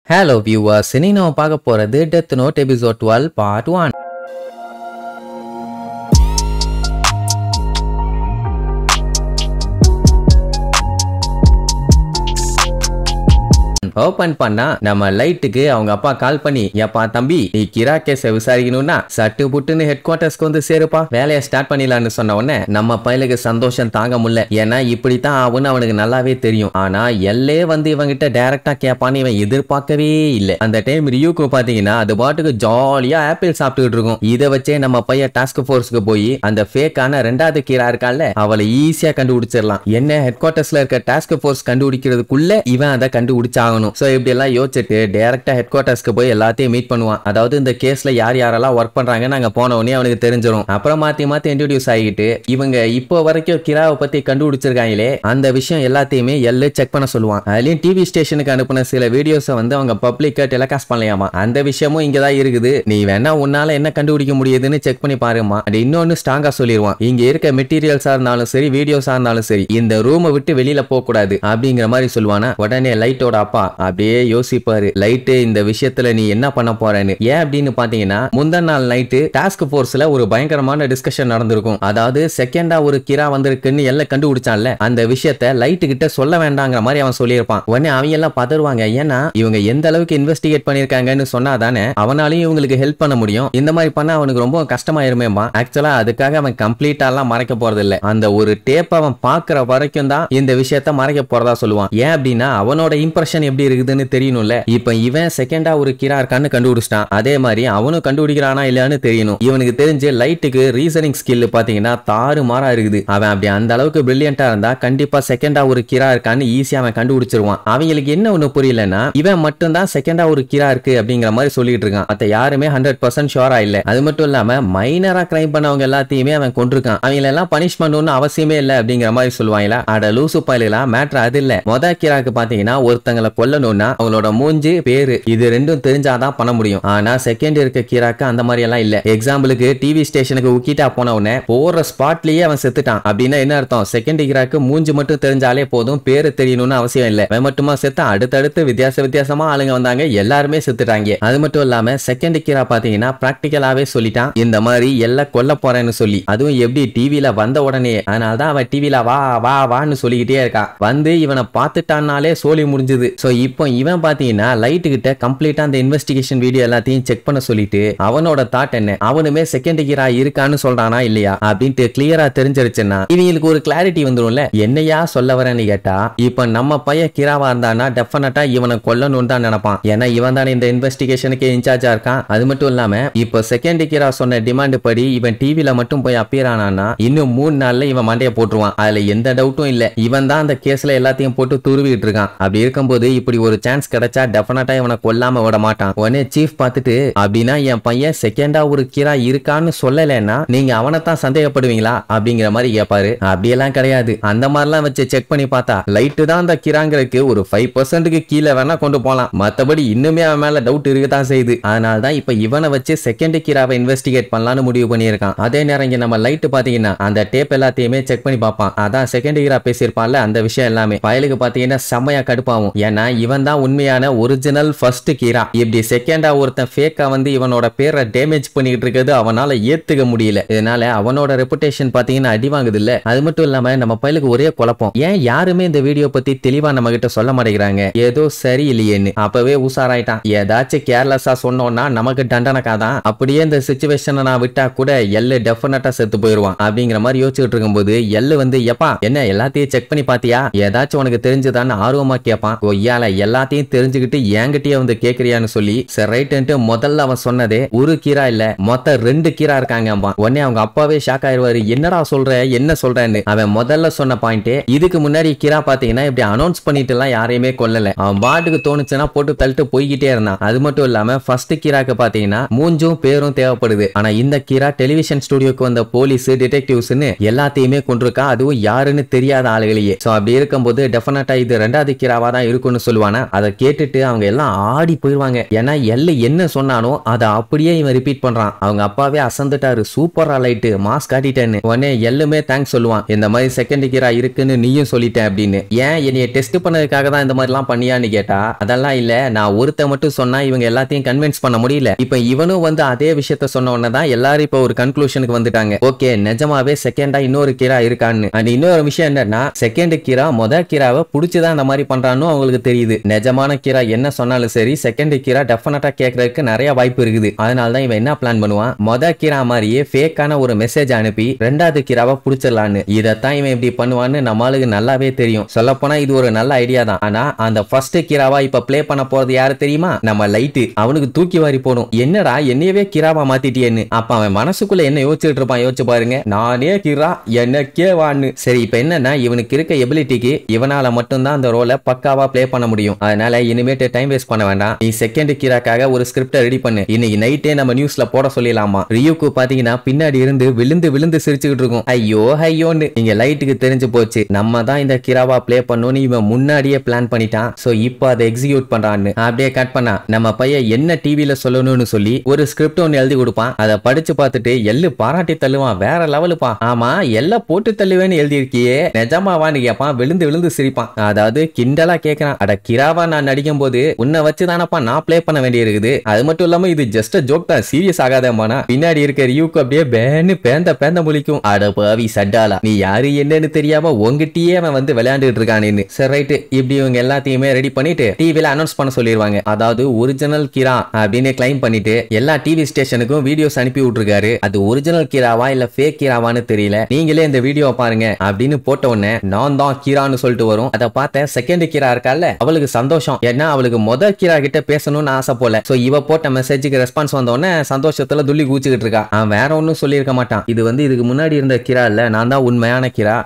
Hello viewers, இன்னைக்கு நம்ம பார்க்க போறது Death Note episode 12 part 1. Open பண்ணா நம்ம லைட்டுக்கு அவங்க அப்பா கால் பண்ணி எப்பா தம்பி நீ கிரா கேஸ விசாரிக்கணும்னா சட்டு புட்டுன்னு ஹெட் குவார்டர்ஸ்க்கு வந்து சேருப்பா வேலையை ஸ்டார்ட் பண்ணிடலான்னு சொன்ன உடனே நம்ம பையலுக்கு சந்தோஷம் தாங்க முடியல. ஏன்னா இப்படித்தான் ஆகும்னு அவனுக்கு நல்லாவே தெரியும். ஆனா எல்லே வந்து இவங்கிட்ட டைரக்டா கேட்பான்னு இவன் எதிர்பார்க்கவே இல்லை. அந்த டைம் ரியூக்கு பாத்தீங்கன்னா அது பாட்டுக்கு ஜாலியா ஆப்பிள் சாப்பிட்டுட்டு இருக்கும். இதை வச்சே நம்ம பையன் டாஸ்க் போர்ஸ்க்கு போய் அந்த ஃபேக்கான ரெண்டாவது கீரா இருக்கால அவளை ஈஸியா கண்டுபிடிச்சிடலாம். என்ன ஹெட் குவார்டர்ஸ்ல இருக்க டாஸ்க் போர்ஸ் கண்டுபிடிக்கிறதுக்குள்ள இவன் அதை கண்டுபிடிச்சாகணும். சோ இப்படி எல்லாம் யோசிச்சுட்டு டைரக்டா ஹெட் குவார்டர்ஸ்க்கு போய் எல்லாத்தையும் மீட் பண்ணுவான். அதாவது இந்த கேஸ்ல யார் யாரெல்லாம் ஒர்க் பண்றாங்கன்னு அங்க போன உடனே அவனுக்கு தெரிஞ்சிடும். அப்புறம் மாத்தி இன்ட்ரோடியூஸ் ஆகிட்டு இவங்க இப்போ வரைக்கும் கிராவை பத்தி கண்டுபிடிச்சிருக்காங்களே அந்த விஷயம் எல்லாத்தையுமே எல்லு செக் பண்ண சொல்லுவான். அதுலயும் டிவி ஸ்டேஷனுக்கு அனுப்பின சில வீடியோஸை வந்து அவங்க பப்ளிக்கா டெலிகாஸ்ட் பண்ணலையாமா. அந்த விஷயமும் இங்கதான் இருக்குது. நீ வேணா உன்னால என்ன கண்டுபிடிக்க முடியுதுன்னு செக் பண்ணி பாருமா. அது இன்னொன்னு ஸ்ட்ராங்கா சொல்லிடுவான். இங்க இருக்க மெட்டீரியல்ஸா இருந்தாலும் சரி வீடியோஸா இருந்தாலும் சரி இந்த ரூமை விட்டு வெளியில போக கூடாது அப்படிங்கிற மாதிரி சொல்லுவானா. உடனே லைட்டோட அப்பா அப்படியே யோசிப்பாரு. லைட்டு இந்த விஷயத்துல நீ என்ன பண்ண போறேன்னு. ஏன் அப்படின்னு பாத்தீங்கன்னா முந்தின நாள் நைட்டு டாஸ்க் போர்ஸ்ல ஒரு பயங்கரமான டிஸ்கஷன் நடந்திருக்கும். அதாவது செகண்டா ஒரு கிரா வந்திருக்குன்னு எல்லாம் கண்டுபிடிச்சான்ல அந்த விஷயத்த லைட்டு கிட்ட சொல்ல வேண்டாங்கிற மாதிரி அவன் சொல்லியிருப்பான். உடனே அவங்க எல்லாம் பதறுவாங்க. ஏன்னா இவங்க எந்த அளவுக்கு இன்வெஸ்டிகேட் பண்ணிருக்காங்கன்னு சொன்னாதானே அவனாலையும் இவங்களுக்கு ஹெல்ப் பண்ண முடியும். இந்த மாதிரி பண்ணா அவனுக்கு ரொம்ப கஷ்டமாயிருமேமா. ஆக்சுவலா அதுக்காக அவன் கம்ப்ளீட்டா எல்லாம் மறைக்க போறது இல்ல. அந்த ஒரு டேப் அவன் பாக்குற வரைக்கும் தான் இந்த விஷயத்த மறைக்க போறதா சொல்லுவான். ஏன் அப்படின்னா அவனோட இம்ப்ரெஷன் எப்படி இருக்குதுன்னு தெரியணும்ல. இப்ப இவன் செகண்டா ஒரு கிரா இருக்கான்னு கண்டுபிடிச்சிட்டான். அதே மாதிரி அவனும் கண்டுபிடிக்கிறானா இல்லையான்னு தெரியணும். இவனுக்கு தெரிஞ்சு லைட்டுக்கு ரீசனிங் ஸ்கில் பாத்தீங்கன்னா தாறு மாறா இருக்குது. அவன் அப்படி அந்த அளவுக்கு பிரில்லியண்டா இருந்தா கண்டிப்பா செகண்டா ஒரு கிரா இருக்கான்னு ஈஸியா அவன் கண்டுபிடிச்சிருவான். அவங்களுக்கு என்ன ஒண்ணு புரியலன்னா இவன் மட்டும் தான் செகண்டா ஒரு கிரா இருக்கு அப்படிங்கிற மாதிரி சொல்லிட்டு இருக்கான். மத்த யாருமே 100% ஷூரா இல்ல. அது மட்டும் இல்லாம மைனரா கிரைம் பண்ணவங்க எல்லாத்தையுமே அவன் கொண்டிருக்கான். அவங்க எல்லாம் பனிஷ் பண்ணணும்னு அவசியமே இல்ல அப்படிங்கிற மாதிரி சொல்லுவாங்களா. அட லூசு பயலுகளா மேட்டர் அது இல்ல. மொத கிராக்கு பாத்தீங்கன்னா ஒருத்தங்களை கொல்லணும்னா அவங்களோட மூஞ்சி பேரு இது ரெண்டும் தெரிஞ்சாதான் பண்ண முடியும். ஆனா செகண்ட் இருக்க கிராக்கு அந்த மாதிரி எல்லாம் இல்ல. எக்ஸாம்பிளுக்கு டிவி ஸ்டேஷனுக்கு உக்கிட்டா போன உடனே போற ஸ்பாட்லயே அவன் செத்துட்டான் அப்படின்னா என்ன அர்த்தம்? செகண்ட் கிராக்கு மூஞ்சி மட்டும் தெரிஞ்சாலே போதும், பேரு தெரியணும்னு அவசியம் இல்ல. அவன் மட்டுமா செத்தான், அடுத்தடுத்து வித்தியாசமா ஆளுங்க வந்தாங்க, எல்லாருமே செத்துட்டாங்க. அது மட்டும் இல்லாம செகண்ட் கிரா பாத்தீங்கன்னா பிராக்டிகலாவே சொல்லிட்டான் இந்த மாதிரி எல்லாம் கொல்ல போறேன்னு சொல்லி. அதுவும் எப்படி டிவில வந்த உடனே. அதனாலதான் அவன் டிவில வா வா வான்னு சொல்லிக்கிட்டே இருக்கான். வந்து இவனை பார்த்துட்டான்னாலே சோலி முடிஞ்சது. சோ இப்போ இவன் பாத்தீங்கன்னா லைட்டு கிட்ட கம்ப்ளீட்டா அந்த இன்வெஸ்டிகேஷன் வீடியோ எல்லாத்தையும் செக் பண்ண சொல்லிட்டு அவனோட தாட் என்ன, அவனுமே செகண்ட் கிரா இருக்கான்னு சொல்றானா இல்லையா அப்படின்ட்டு கிளியரா தெரிஞ்சிருச்சுன்னா இவங்களுக்கு ஒரு கிளாரிட்டி வந்துடும்ல. என்னையா சொல்ல வரேன்னு கேட்டா இப்ப நம்ம பையன் கிராவா இருந்தானா டெஃபினட்டா இவனை கொல்லணும்னு தான் நினைப்பான். ஏன்னா இவன் தானே இந்த இன்வெஸ்டிகேஷனுக்கு இன்சார்ஜா இருக்கான். அது மட்டும் இல்லாம இப்ப செகண்ட் கிரா சொன்ன டிமாண்ட் படி இவன் டிவில மட்டும் போய் அப்பியர் ஆனானா இன்னும் 3 நாள்ல இவன் மண்டைய போட்டுருவான். அதுல எந்த டவுட்டும் இல்ல. இவன் தான் அந்த கேஸ்ல எல்லாத்தையும் போட்டு துருவிட்டு இருக்கான். அப்படி இருக்கும்போது இப்படி ஒரு சான்ஸ் கிடைச்சா டெஃபினட்டா இவனை கொல்லாம விட மாட்டான். உடனே சீஃப் பார்த்துட்டு அப்படின்னா என் பையன் செகண்டா ஒரு கிரா இருக்கான்னு சொல்லலைன்னா நீங்க அவனை தான் சந்தேகப்படுவீங்களா அப்படிங்கிற மாதிரி கேட்பாரு. அப்படியெல்லாம் கிடையாது. அந்த மாதிரிலாம் வச்சு செக் பண்ணி பார்த்தா லைட்டு தான் அந்த கிராங்கிறதுக்கு ஒரு 5% கீழே வேணா கொண்டு போலாம். மத்தபடி இன்னுமே அவன் மேல டவுட் இருக்குதான் செய்யுது. அதனாலதான் இப்ப இவனை வச்சு செகண்ட் கிராவை இன்வெஸ்டிகேட் பண்ணலாம்னு முடிவு பண்ணியிருக்கான். அதே நேரம் இங்க நம்ம லைட் பாத்தீங்கன்னா அந்த டேப் எல்லாத்தையுமே செக் பண்ணி பார்ப்பான். அதான் செகண்ட் கிரா பேசியிருப்பான்ல அந்த விஷயம் எல்லாமே பயலுக்கு பாத்தீங்கன்னா செம்மையா கடுப்பாகும். ஏன்னா இவன் தான் உண்மையான ஒரிஜினல் ஃபர்ஸ்ட் கிரா. இப்படி செகண்டா ஒருத்தன் ஃபேக்கா வந்து இவனோட பேரை டேமேஜ் பண்ணிட்டு இருக்கிறது அவனால ஏத்துக்க முடியல. இதனால அவனோட ரெப்புடேஷன் பாத்தீங்கன்னா அடி வாங்குது இல்ல. அது மட்டும் இல்லாம நம்ம பையலுக்கு ஒரே குழப்பம். ஏன் யாருமே இந்த வீடியோ பத்தி தெளிவா நம்ம கிட்ட சொல்ல மாட்டேங்கிறாங்க, ஏதோ சரி இல்லையேன்னு. அப்பவே உசாராயிட்டான். ஏதாச்சும் கேர்லெஸ்ஸா சொன்னோம்னா நமக்கு தண்டனைக்காதான். அப்படியே இந்த சிச்சுவேஷனை நான் விட்டா கூட எல்லு டெஃபினட்டா செத்து போயிருவான் அப்படிங்கிற மாதிரி யோசிச்சுட்டு இருக்கும்போது எல்லு வந்து எப்பா என்ன எல்லாத்தையும் செக் பண்ணி பாத்தியா, ஏதாச்சும் உனக்கு தெரிஞ்சுதான்னு ஆர்வமா கேட்பான். ஒய்யால எல்லாத்தையும் தெரிஞ்சுக்கிட்டு என்கிட்டயே வந்து கேக்குறியான்னு சொல்லி சரி ரைட்டு முதல்ல அவன் சொன்னதே ஒரு கீரா இல்ல மொத்த 2 கீரா இருக்காங்க. உடனே அவங்க அப்பாவே ஷாக் ஆயிருவாரு. என்னடா சொல்ற என்ன சொல்றேன்னு. அவன் முதல்ல சொன்ன பாயிண்ட் இதுக்கு முன்னாடி கீரா பாத்தீங்கன்னா இப்படி அனௌன்ஸ் பண்ணிட்டு எல்லாம் யாரையுமே கொல்லல. அவன் பாட்டுக்கு தோணுச்சுன்னா போட்டு தள்ளிட்டு போய்கிட்டே இருந்தான். அது மட்டும் இல்லாம ஃபர்ஸ்ட் கீராக்கு பாத்தீங்கன்னா மூஞ்சும் பேரும் தேவைப்படுது. ஆனா இந்த கீரா டெலிவிஷன் ஸ்டுடியோக்கு வந்த போலீஸ் டிடெக்டிவ்ஸ்னு எல்லாத்தையுமே கொண்டிருக்கா. அதுவும் யாருன்னு தெரியாத ஆளுகளையே. சோ அப்படி இருக்கும்போது டெஃபினட்டா இது 2வது கீராவா தான் இருக்கும்னு சொல்லுவானா அதை கேட்டுட்டு அவங்க எல்லாம் ஆடி போயிருவாங்க. ஏன்னா எல்லு என்ன சொன்னானோ அதை அப்படியே இவன் ரிப்பீட் பண்றான். அவங்க அப்பாவே அசந்துட்டாரு, சூப்பரா லைட்டு மாஸ் காட்டிட்டேன்னு. உடனே எல்லுமே தேங்க்ஸ் சொல்லுவான், இந்த மாதிரி செகண்ட் கீரா இருக்குன்னு நீயும் சொல்லிட்டேன் அப்படின்னு. ஏன் என்னைய டெஸ்ட் பண்ணதுக்காக தான் இந்த மாதிரி எல்லாம் பண்ணியான்னு கேட்டா, அதெல்லாம் இல்ல, நான் ஒருத்த மட்டும் சொன்னா இவங்க எல்லாத்தையும் கன்வின்ஸ் பண்ண முடியல. இப்ப இவனும் வந்து அதே விஷயத்த சொன்ன உடனே தான் எல்லாரும் இப்ப ஒரு கன்க்ளூஷனுக்கு வந்துட்டாங்க. ஓகே, நிஜமாவே செகண்டா இன்னொரு கீரா இருக்கான்னு. அண்ட் இன்னொரு விஷயம் என்னன்னா, செகண்ட் கீரா முத கீராவை புடிச்சுதான் அந்த மாதிரி பண்றான்னு அவங்களுக்கு தெரியுது. நிஜமான கீரா என்ன சொன்னாலும் சரி, செகண்ட் கீரா டெஃபினட்டா கேட்கறதுக்கு நிறைய வாய்ப்பு இருக்குது. அதனால தான் இவன் என்ன பிளான் பண்ணுவான், முத கீரா மாதிரியே ஃபேக்கான ஒரு மெசேஜ் அனுப்பி ரெண்டாவது கீராவை புடிச்சிடலான்னு. இதைத்தான் இவன் இப்படி பண்ணுவான்னு நம்மளுக்கு நல்லாவே தெரியும். சொல்ல போனா இது ஒரு நல்ல ஐடியா தான். ஆனா அந்த ஃபர்ஸ்ட் கீராவா இப்ப பிளே பண்ண போறது யாரு தெரியுமா, நம்ம லைட்டு. அவனுக்கு தூக்கி வாரி போடும், என்னடா என்னையவே கீராவா மாத்திட்டியேன்னு. அப்ப அவன் மனசுக்குள்ள என்ன யோசிச்சுட்டு இருப்பான், யோசிச்சு பாருங்க. நானே கீரா எனக்கே வான்னு. சரி, இப்ப என்னன்னா இவனுக்கு இருக்க எபிலிட்டிக்கு இவனால மட்டும்தான் அந்த ரோலை பக்காவா பிளே பண்ண முடியும். அதனால இனிமேட்டு டைம் வேஸ்ட் பண்ண வேண்டாம். நீ செகண்ட் கீராக்காக ஒரு ஸ்கிரிப்ட ரெடி பண்ணு. இன்னைக்கு நைட்டே நம்ம நியூஸ்ல போட சொல்லிடலாமா. ரியூக்கு பாத்தீங்கன்னா பின்னாடி இருந்து விழுந்து விழுந்து சிரிச்சுக்கிட்டு இருக்கும், ஐயோ ஐயோன்னு. இங்க லைட்டுக்கு தெரிஞ்சு போச்சு நம்ம தான் இந்த கீராவா பிளே பண்ணணும்னு இவன் முன்னாடியே பிளான் பண்ணிட்டான். சோ இப்போ அதை எக்ஸிக்யூட் பண்றான்னு. அப்படியே கட் பண்ணா நம்ம பையன் என்ன டிவில சொல்லணும்னு சொல்லி ஒரு ஸ்கிரிப்ட் ஒன்னு எழுதி கொடுப்பான். அதை படிச்சு பார்த்துட்டு எள்ளு பாராட்டி தள்ளுவான், வேற லெவலுப்பா. ஆமா, எல்லாம் போட்டு தள்ளுவேன்னு எழுதி இருக்கியே, நிஜமாவான்னு கேட்பான். விழுந்து விழுந்து சிரிப்பான். அதாவது கிண்டலா கேட்கறான், அட கிராவா நான் நடிக்கும் போது உன்னை வச்சுதானப்பா நான் பிளே பண்ண வேண்டி இருக்குது. அது மட்டும் இல்லாம இது ஜஸ்ட் ஜோக் தான், சீரியஸ் ஆகாதமானா. பின்னாடி இருக்க ரியூக்கு அப்படியே பேன்னு பேந்த பேந்த முழிக்கும். அட பாவி சட்டாலா, நீ யாரு என்னன்னு தெரியாம உங்ககிட்டயே அவன் வந்து விளையாண்டுட்டு இருக்கானு. சரி ரைட்டு, இப்படி இவங்க எல்லாத்தையுமே ரெடி பண்ணிட்டு டிவில அனௌன்ஸ் பண்ண சொல்லிடுவாங்க. அதாவது ஒரிஜினல் கிரா அப்படின்னு கிளைம் பண்ணிட்டு எல்லா டிவி ஸ்டேஷனுக்கும் வீடியோஸ் அனுப்பி விட்டுருக்காரு. அது ஒரிஜினல் கீராவா இல்ல ஃபேக் கீராவான்னு தெரியல, நீங்களே இந்த வீடியோ பாருங்க அப்படின்னு போட்ட உடனே நான் தான் கீரான்னு சொல்லிட்டு வரும். அதை பார்த்த செகண்ட் கீரா இருக்கால, அவளுக்கு சந்தோஷம். ஏன்னா அவளுக்கு முத கீரா கிட்ட பேசணும்னு ஆசை போல. சோ இவ போட்ட மெசேஜுக்கு ரெஸ்பான்ஸ் வந்த உடனே சந்தோஷத்துல துள்ளி கூச்சிக்கிட்டு இருக்கா. அவன் வேற ஒன்னும் சொல்லியிருக்க மாட்டான், இது வந்து இதுக்கு முன்னாடி இருந்த கீரா இல்ல, நான் தான் உண்மையான கீரா.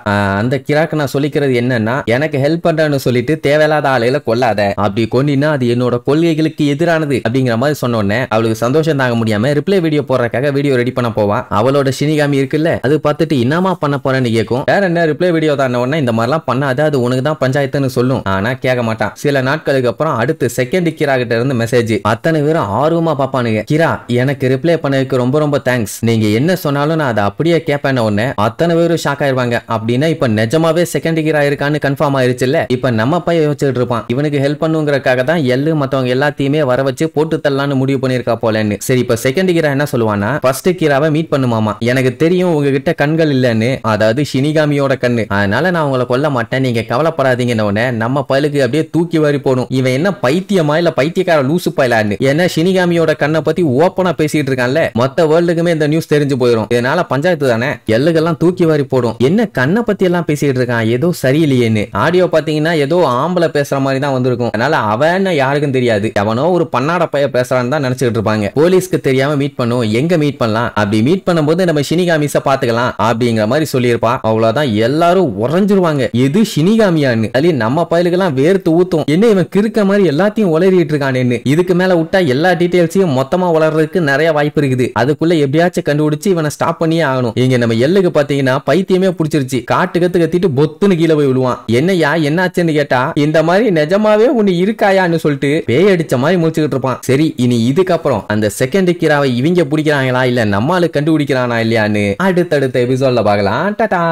அந்த கீராக்கு நான் சொல்லிக்கிறது என்னன்னா, எனக்கு ஹெல்ப் பண்றேன்னு சொல்லிட்டு தேவையில்லாத ஆளையில கொல்லாத, அப்படி கொண்டினா அது என்னோட கொள்கைகளுக்கு எதிரானது அப்படிங்கிற மாதிரி சொன்ன உடனே அவளுக்கு சந்தோஷம் தாங்க முடியாம ரிப்ளை வீடியோ போடுறதுக்காக வீடியோ ரெடி பண்ண போவா. அவளோட ஷினிகாமி இருக்குல்ல, அது பார்த்துட்டு என்னமா பண்ண போறேன்னு கேட்கும். வேற என்ன ரிப்ளை வீடியோ தான உடனே இந்த மாதிரிலாம் பண்ணாத, அது உனக்கு தான் பஞ்சாயத்துன்னு சொல்லும். ஆனா கேட்க மாட்டான். சில நாட்களுக்கு அப்புறம் அடுத்து செகண்ட் கீரா கிட்ட இருந்து மெசேஜ். அத்தனை பேரும் ஆர்வமா பாப்பானுங்க. கிரா எனக்கு ரிப்ளை பண்ணதுக்கு ரொம்ப ரொம்ப தேங்க்ஸ், நீங்க என்ன சொன்னாலும் நான் அதை அப்படியே கேட்பேன். உடனே அத்தனை பேரும் ஷாக் ஆயிருவாங்க. அப்படின்னா இப்ப நிஜமாவே செகண்ட் கீரா இருக்கான்னு கன்ஃபார்ம் ஆயிருச்சுல்ல. இப்ப நம்ம பையன் யோசிச்சுட்டு இருப்பான், இவனுக்கு ஹெல்ப் பண்ணுங்கிறதுக்காக தான் எள்ளு மத்தவங்க எல்லாத்தையுமே வர வச்சு போட்டு தள்ளலான்னு முடிவு பண்ணிருக்கா போலன்னு. சரி, இப்ப செகண்ட் கீரா என்ன சொல்லுவானா, ஃபர்ஸ்ட் கீராவை மீட் பண்ணுமாமா. எனக்கு தெரியும் உங்ககிட்ட கண்கள் இல்லன்னு, அதாவது ஷினிகாமியோட கண்ணு, அதனால நான் உங்களை கொல்ல மாட்டேன், நீங்க கவலைப்படாதீங்கன்னு உடனே நம்ம பயலுக்கு அப்படியே தூக்கி வாரி போடும். இவன் என்ன பைத்தியமா இல்ல பைத்தியக்கார லூசு பயலான்னு. ஏன்னா ஷினிகாமியோட கண்ணை பத்தி ஓப்பனா பேசிட்டு இருக்கான்ல, மொத்த வேர்ல்டுக்குமே இந்த நியூஸ் தெரிஞ்சு போயிடும். இதனால பஞ்சாயத்து தானே, எல்லுகெல்லாம் தூக்கி வாரி போடும். என்ன கண்ணை பத்தி எல்லாம் பேசிட்டு இருக்கான், ஏதோ சரியில்லையேன்னு. ஆடியோ பாத்தீங்கன்னா ஏதோ ஆம்பளை பேசுற மாதிரி தான் வந்திருக்கும். அதனால அவன் யாருக்கும் தெரியாது, எவனோ ஒரு பன்னாட பைய பேசுறான்னு தான் நினைச்சிட்டு இருப்பாங்க. போலீஸ்க்கு தெரியாம மீட் பண்ணும், எங்க மீட் பண்ணலாம், அப்படி மீட் பண்ணும்போது நம்ம ஷினிகாமிஸ பாத்துக்கலாம் அப்படிங்கிற மாதிரி சொல்லியிருப்பா. அவ்வளவுதான், எல்லாரும் உறைஞ்சிருவாங்க. எது ஷினிகாமியான்னு. அது நம்ம பயலுக்கெல்லாம் வேர்த்து ஊத்தும், என்ன இவன் கிறுக்க மாதிரி எல்லாத்தையும் உளறிட்டு இருக்கானேன்னு. இதுக்கு மேல விட்டா எல்லா டீடைல்ஸையும் மொத்தமா வளர்றதுக்கு நிறைய வாய்ப்பு இருக்குது. அதுக்குள்ள எப்படியாச்சும் கண்டுபிடிச்சு இவனை ஸ்டாப் பண்ணியே ஆகணும். இங்க நம்ம எல்லுக்கு பாத்தீங்கன்னா பைத்தியமே பிடிச்சிருச்சு. காட்டு கத்து கத்திட்டு பொத்துன்னு கீழே போய் விழுவான். என்னையா என்னாச்சுன்னு கேட்டா, இந்த மாதிரி நிஜமாவே ஒண்ணு இருக்காயான்னு சொல்லிட்டு பேய் அடிச்ச மாதிரி முடிச்சுக்கிட்டு இருப்பான். சரி, இனி இதுக்கப்புறம் அந்த செகண்ட் கீராவை இவங்க பிடிக்கிறாங்களா இல்ல நம்மால கண்டுபிடிக்கிறானா இல்லையான்னு அடுத்தடுத்த எபிசோட்ல பார்க்கலாம். டாடா.